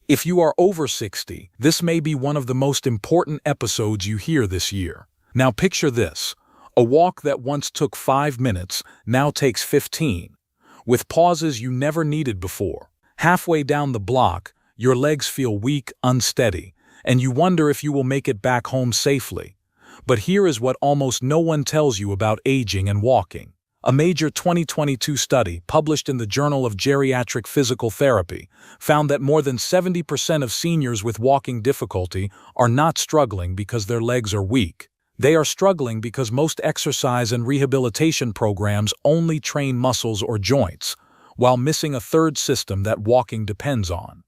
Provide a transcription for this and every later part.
If you are over 60, this may be one of the most important episodes you hear this year. Now picture this. A walk that once took 5 minutes now takes 15, with pauses you never needed before. Halfway down the block, your legs feel weak, unsteady, and you wonder if you will make it back home safely. But here is what almost no one tells you about aging and walking. A major 2022 study published in the Journal of Geriatric Physical Therapy found that more than 70% of seniors with walking difficulty are not struggling because their legs are weak. They are struggling because most exercise and rehabilitation programs only train muscles or joints, while missing a third system that walking depends on.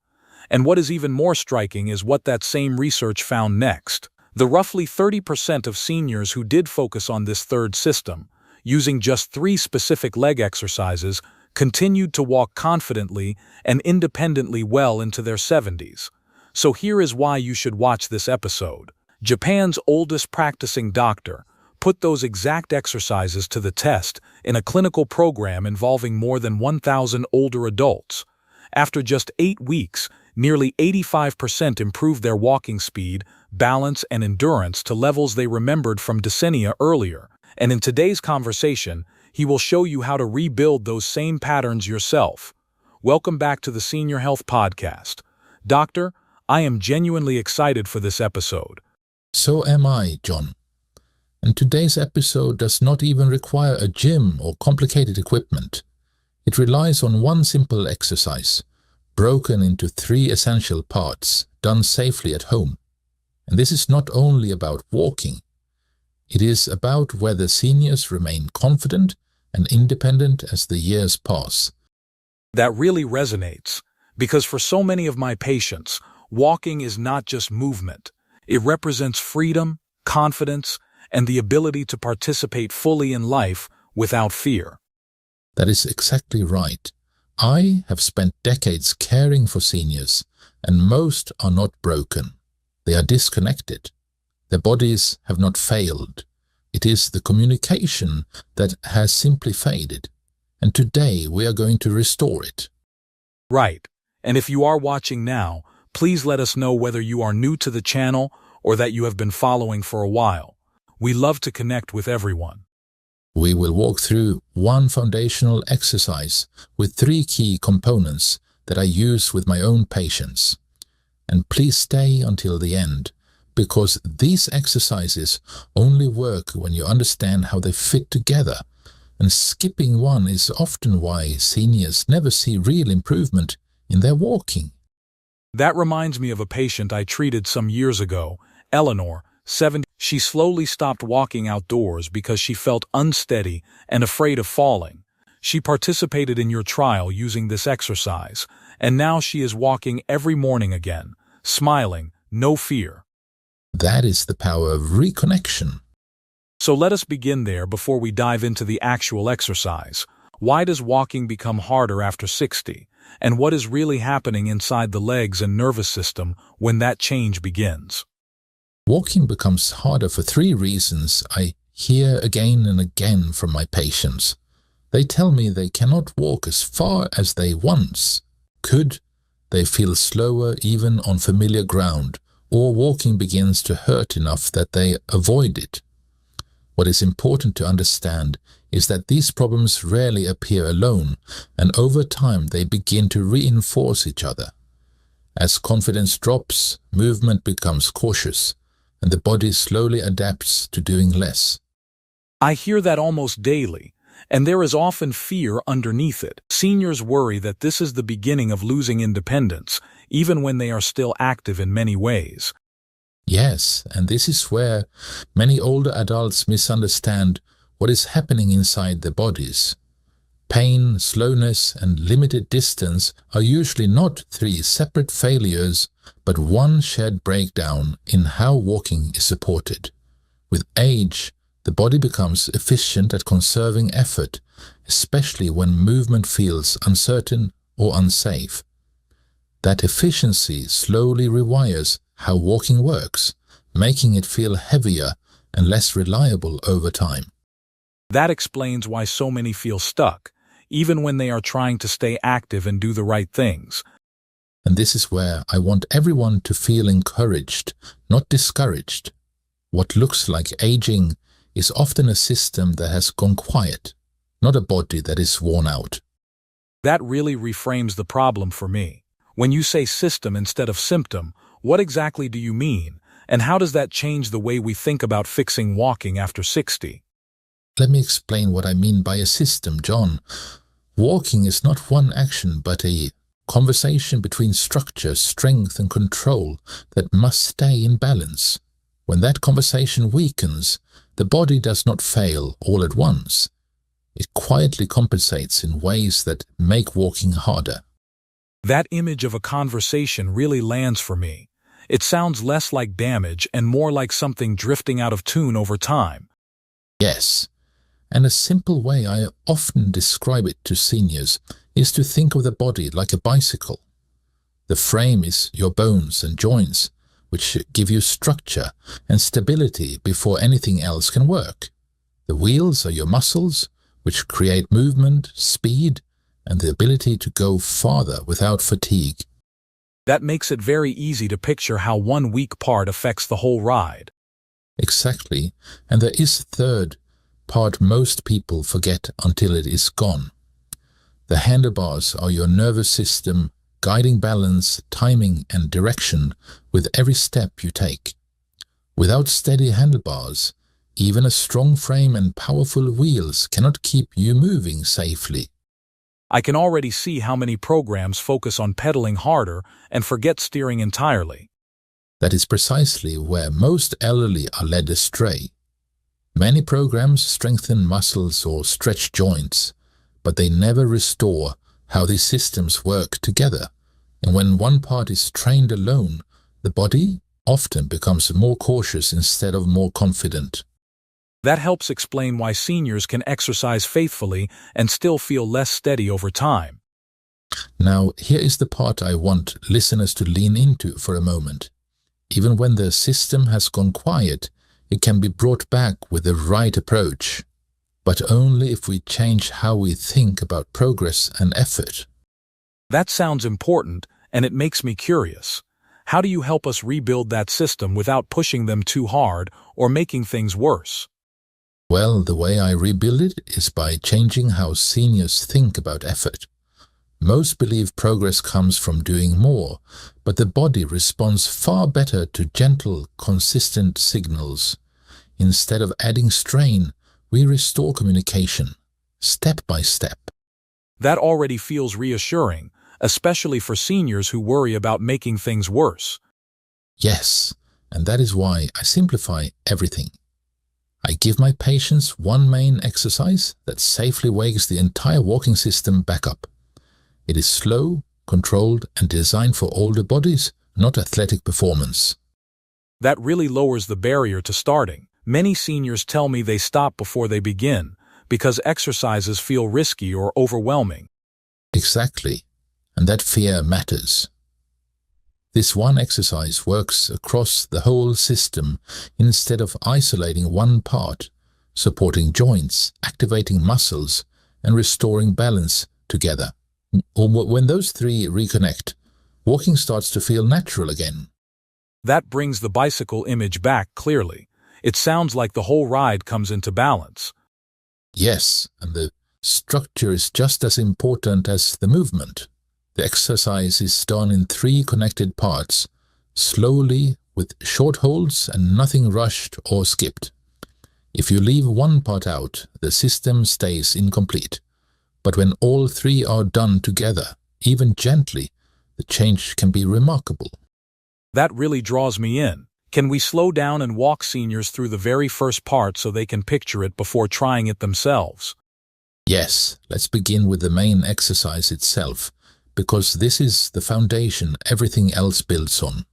And what is even more striking is what that same research found next. The roughly 30% of seniors who did focus on this third system, using just 3 specific leg exercises, continued to walk confidently and independently well into their 70s. So here is why you should watch this episode. Japan's oldest practicing doctor put those exact exercises to the test in a clinical program involving more than 1,000 older adults. After just 8 weeks, nearly 85% improved their walking speed, balance, and endurance to levels they remembered from decennia earlier. And in today's conversation, he will show you how to rebuild those same patterns yourself. Welcome back to the Senior Health Podcast. Doctor, I am genuinely excited for this episode. So am I, John. And today's episode does not even require a gym or complicated equipment. It relies on one simple exercise, broken into 3 essential parts, done safely at home. And this is not only about walking. It is about whether seniors remain confident and independent as the years pass. That really resonates, because for so many of my patients, walking is not just movement. It represents freedom, confidence, and the ability to participate fully in life without fear. That is exactly right. I have spent decades caring for seniors, and most are not broken. They are disconnected. Their bodies have not failed. It is the communication that has simply faded. And today we are going to restore it. Right. And if you are watching now, please let us know whether you are new to the channel or that you have been following for a while. We love to connect with everyone. We will walk through one foundational exercise with 3 key components that I use with my own patients. And please stay until the end, because these exercises only work when you understand how they fit together, and skipping one is often why seniors never see real improvement in their walking. That reminds me of a patient I treated some years ago, Eleanor, 70. She slowly stopped walking outdoors because she felt unsteady and afraid of falling. She participated in your trial using this exercise, and now she is walking every morning again, smiling, no fear. That is the power of reconnection. So let us begin there before we dive into the actual exercise. Why does walking become harder after 60? And what is really happening inside the legs and nervous system when that change begins? Walking becomes harder for 3 reasons I hear again and again from my patients. They tell me they cannot walk as far as they once could. They feel slower even on familiar ground, or walking begins to hurt enough that they avoid it. What is important to understand is that these problems rarely appear alone, and over time they begin to reinforce each other. As confidence drops, movement becomes cautious, and the body slowly adapts to doing less. I hear that almost daily, and there is often fear underneath it. Seniors worry that this is the beginning of losing independence, even when they are still active in many ways. Yes, and this is where many older adults misunderstand what is happening inside their bodies. Pain, slowness, and limited distance are usually not 3 separate failures, but one shared breakdown in how walking is supported. With age, the body becomes efficient at conserving effort, especially when movement feels uncertain or unsafe. That efficiency slowly rewires how walking works, making it feel heavier and less reliable over time. That explains why so many feel stuck, even when they are trying to stay active and do the right things. And this is where I want everyone to feel encouraged, not discouraged. What looks like aging is often a system that has gone quiet, not a body that is worn out. That really reframes the problem for me. When you say system instead of symptom, what exactly do you mean? And how does that change the way we think about fixing walking after 60? Let me explain what I mean by a system, John. Walking is not one action, but a conversation between structure, strength, and control that must stay in balance. When that conversation weakens, the body does not fail all at once. It quietly compensates in ways that make walking harder. That image of a conversation really lands for me. It sounds less like damage and more like something drifting out of tune over time. Yes, and a simple way I often describe it to seniors is to think of the body like a bicycle. The frame is your bones and joints, which give you structure and stability before anything else can work. The wheels are your muscles, which create movement, speed, and the ability to go farther without fatigue. That makes it very easy to picture how one weak part affects the whole ride. Exactly, and there is a third part most people forget until it is gone. The handlebars are your nervous system, guiding balance, timing, and direction with every step you take. Without steady handlebars, even a strong frame and powerful wheels cannot keep you moving safely. I can already see how many programs focus on pedaling harder and forget steering entirely. That is precisely where most elderly are led astray. Many programs strengthen muscles or stretch joints, but they never restore how these systems work together. And when one part is trained alone, the body often becomes more cautious instead of more confident. That helps explain why seniors can exercise faithfully and still feel less steady over time. Now, here is the part I want listeners to lean into for a moment. Even when the system has gone quiet, it can be brought back with the right approach, but only if we change how we think about progress and effort. That sounds important, and it makes me curious. How do you help us rebuild that system without pushing them too hard or making things worse? Well, the way I rebuild it is by changing how seniors think about effort. Most believe progress comes from doing more, but the body responds far better to gentle, consistent signals. Instead of adding strain, we restore communication, step by step. That already feels reassuring, especially for seniors who worry about making things worse. Yes, and that is why I simplify everything. I give my patients one main exercise that safely wakes the entire walking system back up. It is slow, controlled, and designed for older bodies, not athletic performance. That really lowers the barrier to starting. Many seniors tell me they stop before they begin because exercises feel risky or overwhelming. Exactly, and that fear matters. This one exercise works across the whole system instead of isolating one part, supporting joints, activating muscles, and restoring balance together. When those three reconnect, walking starts to feel natural again. That brings the bicycle image back clearly. It sounds like the whole ride comes into balance. Yes, and the structure is just as important as the movement. The exercise is done in three connected parts, slowly with short holds and nothing rushed or skipped. If you leave one part out, the system stays incomplete. But when all three are done together, even gently, the change can be remarkable. That really draws me in. Can we slow down and walk seniors through the very first part so they can picture it before trying it themselves? Yes, let's begin with the main exercise itself, because this is the foundation everything else builds on.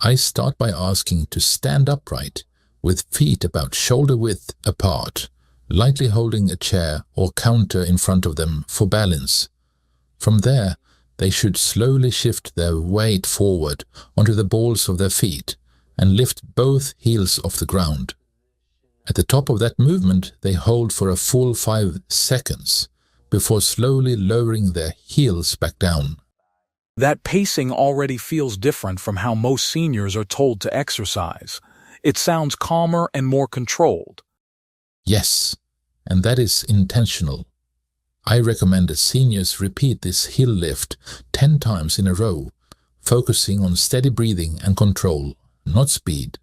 I start by asking to stand upright, with feet about shoulder width apart, lightly holding a chair or counter in front of them for balance. From there, they should slowly shift their weight forward onto the balls of their feet and lift both heels off the ground. At the top of that movement, they hold for a full 5 seconds before slowly lowering their heels back down. That pacing already feels different from how most seniors are told to exercise. It sounds calmer and more controlled. Yes, and that is intentional. I recommend that seniors repeat this heel lift 10 times in a row, focusing on steady breathing and control, not speed.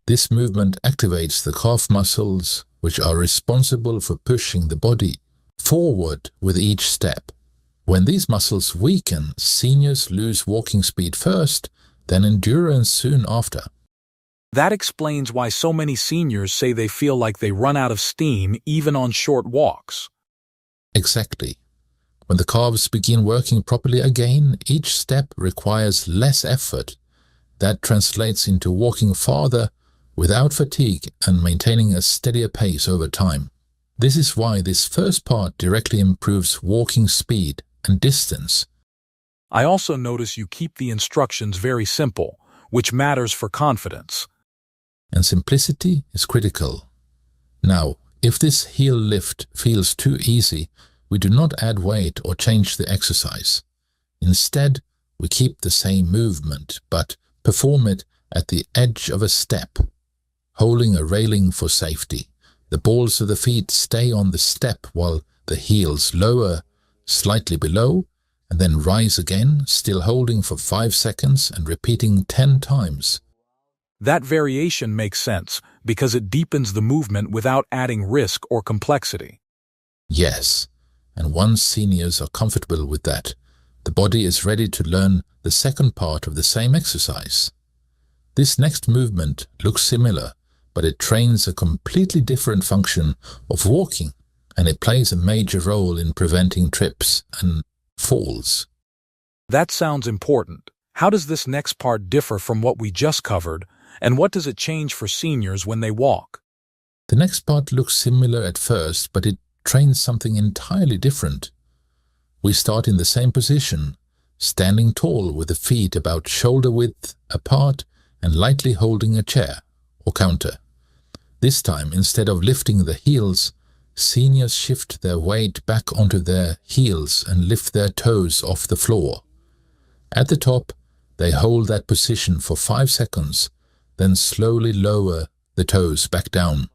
This movement activates the calf muscles, which are responsible for pushing the body forward with each step. When these muscles weaken, seniors lose walking speed first, then endurance soon after. That explains why so many seniors say they feel like they run out of steam even on short walks. Exactly. When the calves begin working properly again, each step requires less effort. That translates into walking farther without fatigue and maintaining a steadier pace over time. This is why this first part directly improves walking speed and distance. I also notice you keep the instructions very simple, which matters for confidence. And simplicity is critical. Now, if this heel lift feels too easy, we do not add weight or change the exercise. Instead, we keep the same movement, but perform it at the edge of a step, holding a railing for safety. The balls of the feet stay on the step while the heels lower slightly below and then rise again, still holding for 5 seconds and repeating 10 times. That variation makes sense because it deepens the movement without adding risk or complexity. Yes, and once seniors are comfortable with that, the body is ready to learn the second part of the same exercise. This next movement looks similar, but it trains a completely different function of walking, and it plays a major role in preventing trips and falls. That sounds important. How does this next part differ from what we just covered, and what does it change for seniors when they walk? The next part looks similar at first, but it trains something entirely different. We start in the same position, standing tall with the feet about shoulder width apart and lightly holding a chair or counter. This time, instead of lifting the heels, seniors shift their weight back onto their heels and lift their toes off the floor. At the top, they hold that position for 5 seconds, then slowly lower the toes back down.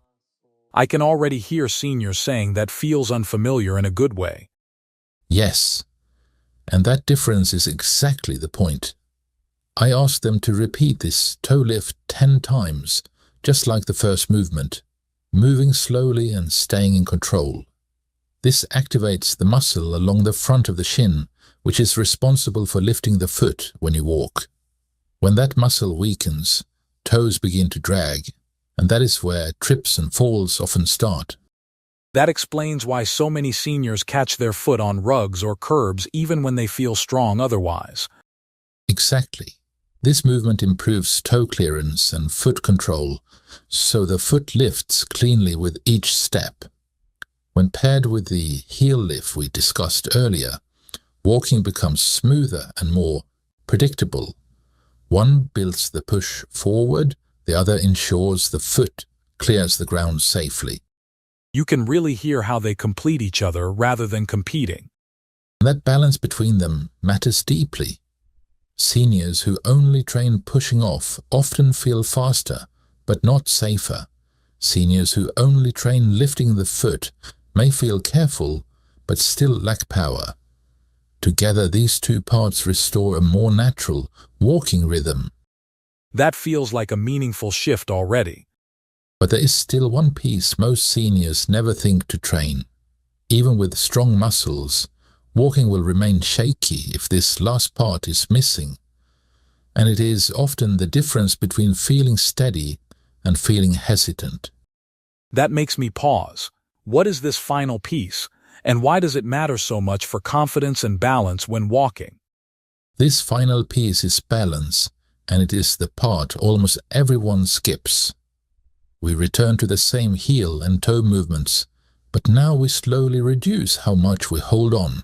I can already hear seniors saying that feels unfamiliar in a good way. Yes, and that difference is exactly the point. I asked them to repeat this toe lift 10 times, just like the first movement, moving slowly and staying in control. This activates the muscle along the front of the shin, which is responsible for lifting the foot when you walk. When that muscle weakens, toes begin to drag, and that is where trips and falls often start. That explains why so many seniors catch their foot on rugs or curbs even when they feel strong otherwise. Exactly. This movement improves toe clearance and foot control, so the foot lifts cleanly with each step. When paired with the heel lift we discussed earlier, walking becomes smoother and more predictable. One builds the push forward, the other ensures the foot clears the ground safely. You can really hear how they complete each other rather than competing. That balance between them matters deeply. Seniors who only train pushing off often feel faster, but not safer. Seniors who only train lifting the foot may feel careful, but still lack power. Together, these two parts restore a more natural walking rhythm. That feels like a meaningful shift already. But there is still one piece most seniors never think to train. Even with strong muscles, walking will remain shaky if this last part is missing. And it is often the difference between feeling steady and feeling hesitant. That makes me pause. What is this final piece, and why does it matter so much for confidence and balance when walking? This final piece is balance, and it is the part almost everyone skips. We return to the same heel and toe movements, but now we slowly reduce how much we hold on.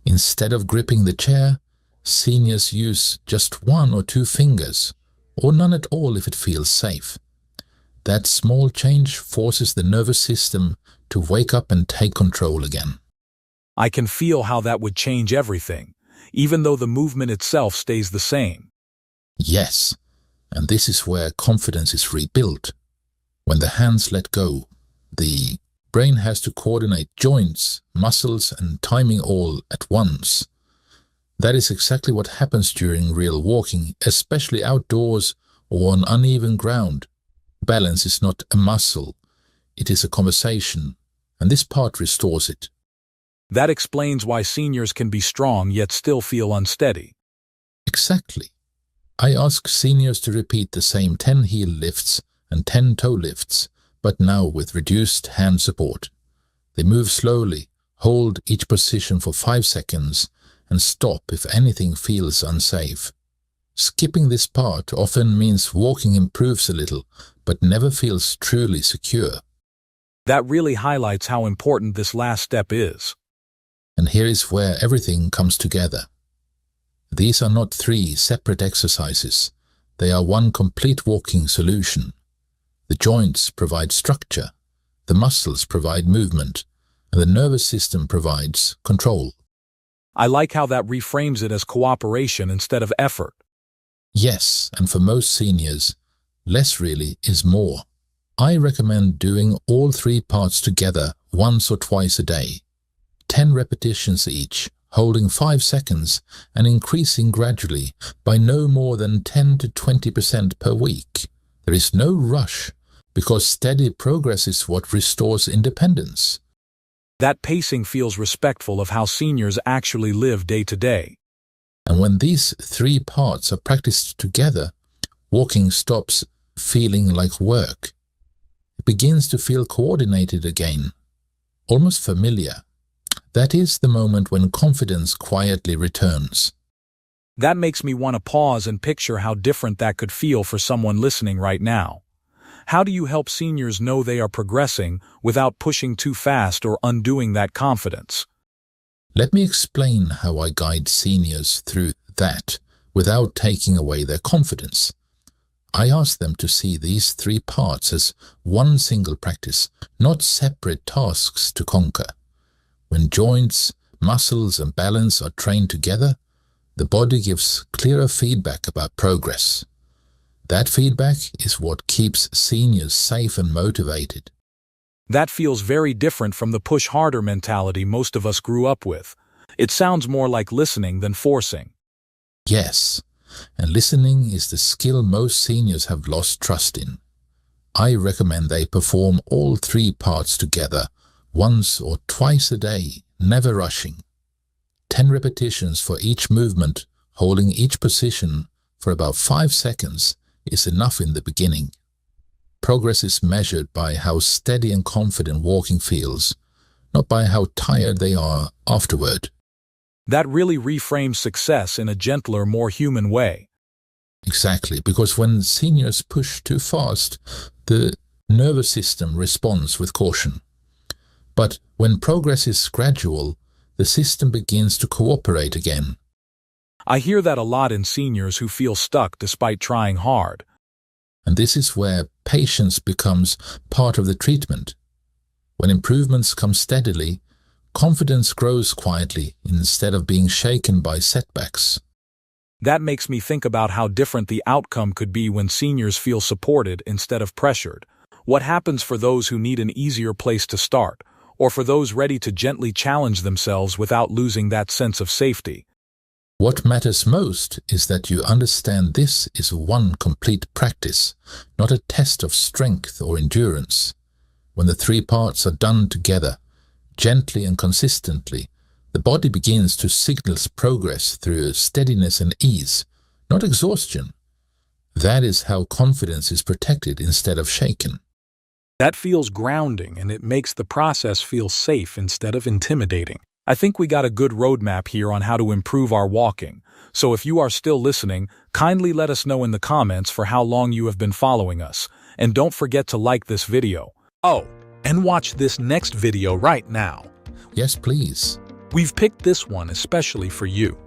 Instead of gripping the chair, seniors use just 1 or 2 fingers, or none at all if it feels safe. That small change forces the nervous system to wake up and take control again. I can feel how that would change everything. even though the movement itself stays the same. Yes, and this is where confidence is rebuilt. When the hands let go, the brain has to coordinate joints, muscles, and timing all at once. That is exactly what happens during real walking, especially outdoors or on uneven ground. Balance is not a muscle, it is a conversation, and this part restores it. That explains why seniors can be strong yet still feel unsteady. Exactly. I ask seniors to repeat the same 10 heel lifts and 10 toe lifts, but now with reduced hand support. They move slowly, hold each position for 5 seconds, and stop if anything feels unsafe. Skipping this part often means walking improves a little, but never feels truly secure. That really highlights how important this last step is. And here is where everything comes together. These are not 3 separate exercises. They are one complete walking solution. The joints provide structure, the muscles provide movement, and the nervous system provides control. I like how that reframes it as cooperation instead of effort. Yes, and for most seniors, less really is more. I recommend doing all 3 parts together once or twice a day. 10 repetitions each, holding 5 seconds and increasing gradually by no more than 10 to 20% per week. There is no rush, because steady progress is what restores independence. That pacing feels respectful of how seniors actually live day to day. And when these 3 parts are practiced together, walking stops feeling like work. It begins to feel coordinated again, almost familiar. That is the moment when confidence quietly returns. That makes me want to pause and picture how different that could feel for someone listening right now. How do you help seniors know they are progressing without pushing too fast or undoing that confidence? Let me explain how I guide seniors through that without taking away their confidence. I ask them to see these 3 parts as one single practice, not separate tasks to conquer. When joints, muscles, and balance are trained together, the body gives clearer feedback about progress. That feedback is what keeps seniors safe and motivated. That feels very different from the push harder mentality most of us grew up with. It sounds more like listening than forcing. Yes, and listening is the skill most seniors have lost trust in. I recommend they perform all 3 parts together once or twice a day, never rushing. 10 repetitions for each movement, holding each position for about 5 seconds is enough in the beginning. Progress is measured by how steady and confident walking feels, not by how tired they are afterward. That really reframes success in a gentler, more human way. Exactly, because when seniors push too fast, the nervous system responds with caution. But when progress is gradual, the system begins to cooperate again. I hear that a lot in seniors who feel stuck despite trying hard. And this is where patience becomes part of the treatment. When improvements come steadily, confidence grows quietly instead of being shaken by setbacks. That makes me think about how different the outcome could be when seniors feel supported instead of pressured. What happens for those who need an easier place to start, or for those ready to gently challenge themselves without losing that sense of safety? What matters most is that you understand this is one complete practice, not a test of strength or endurance. When the 3 parts are done together, gently and consistently, the body begins to signal progress through steadiness and ease, not exhaustion. That is how confidence is protected instead of shaken. That feels grounding, and it makes the process feel safe instead of intimidating. I think we got a good roadmap here on how to improve our walking. So if you are still listening, kindly let us know in the comments for how long you have been following us. And don't forget to like this video. Oh, and watch this next video right now. Yes, please. We've picked this one especially for you.